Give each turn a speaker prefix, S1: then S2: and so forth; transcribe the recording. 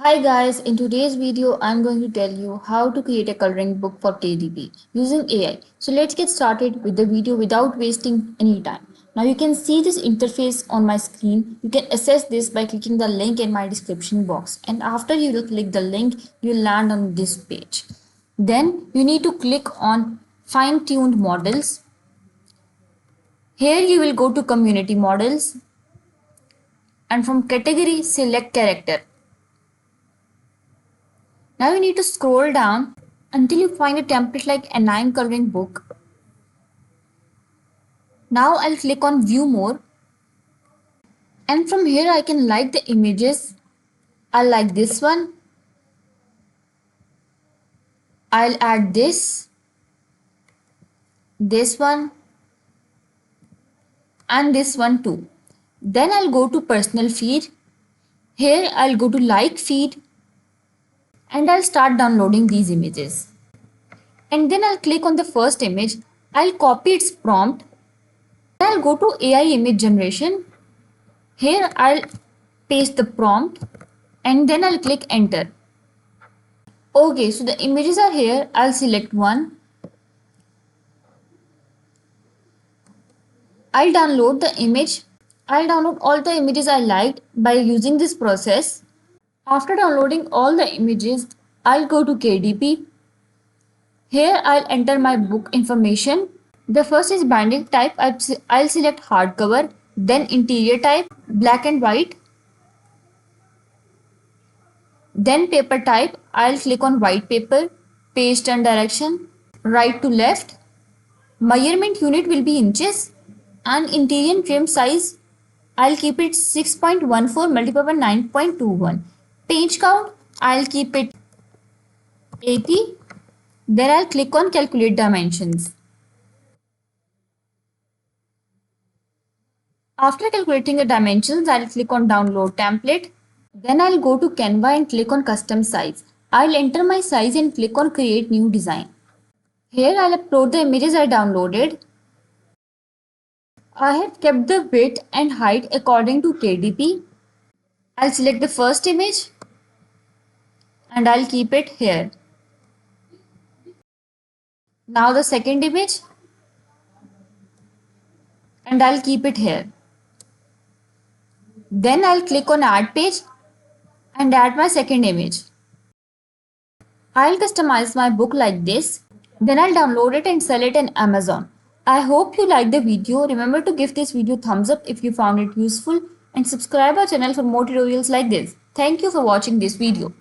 S1: Hi guys, in today's video I'm going to tell you how to create a coloring book for KDP using AI. So let's get started with the video without wasting any time. Now you can see this interface on my screen. You can access this by clicking the link in my description box, and after you will click the link you will land on this page. Then you need to click on fine-tuned models. Here you will go to community models and from category select character. Now you need to scroll down until you find a template like anime coloring book. Now I'll click on view more, and from here I can like the images. I'll like this one. I'll add this one and this one too. Then I'll go to personal feed. Here I'll go to like feed and I'll start downloading these images. And then I'll click on the first image. I'll copy its prompt. I'll go to AI image generation. Here I'll paste the prompt and then I'll click enter. Okay, so the images are here. I'll select one. I'll download the image. I'll download all the images I liked by using this process. After downloading all the images, I'll go to KDP. Here I'll enter my book information. The first is binding type. I'll select hardcover, then interior type, black and white. Then paper type, I'll click on white paper, page turn direction, right to left. Measurement unit will be inches and interior trim size, I'll keep it 6.14 multiplied by 9.21. Page count, I'll keep it 80. Then I'll click on calculate dimensions. After calculating the dimensions, I'll click on download template. Then I'll go to Canva and click on custom size. I'll enter my size and click on create new design. Here I'll upload the images I downloaded. I have kept the width and height according to KDP. I'll select the first image and I'll keep it here. Now the second image and I'll keep it here. Then I'll click on add page and add my second image. I'll customize my book like this. Then I'll download it and sell it in Amazon. I hope you liked the video. Remember to give this video thumbs up if you found it useful and subscribe our channel for more tutorials like this. Thank you for watching this video.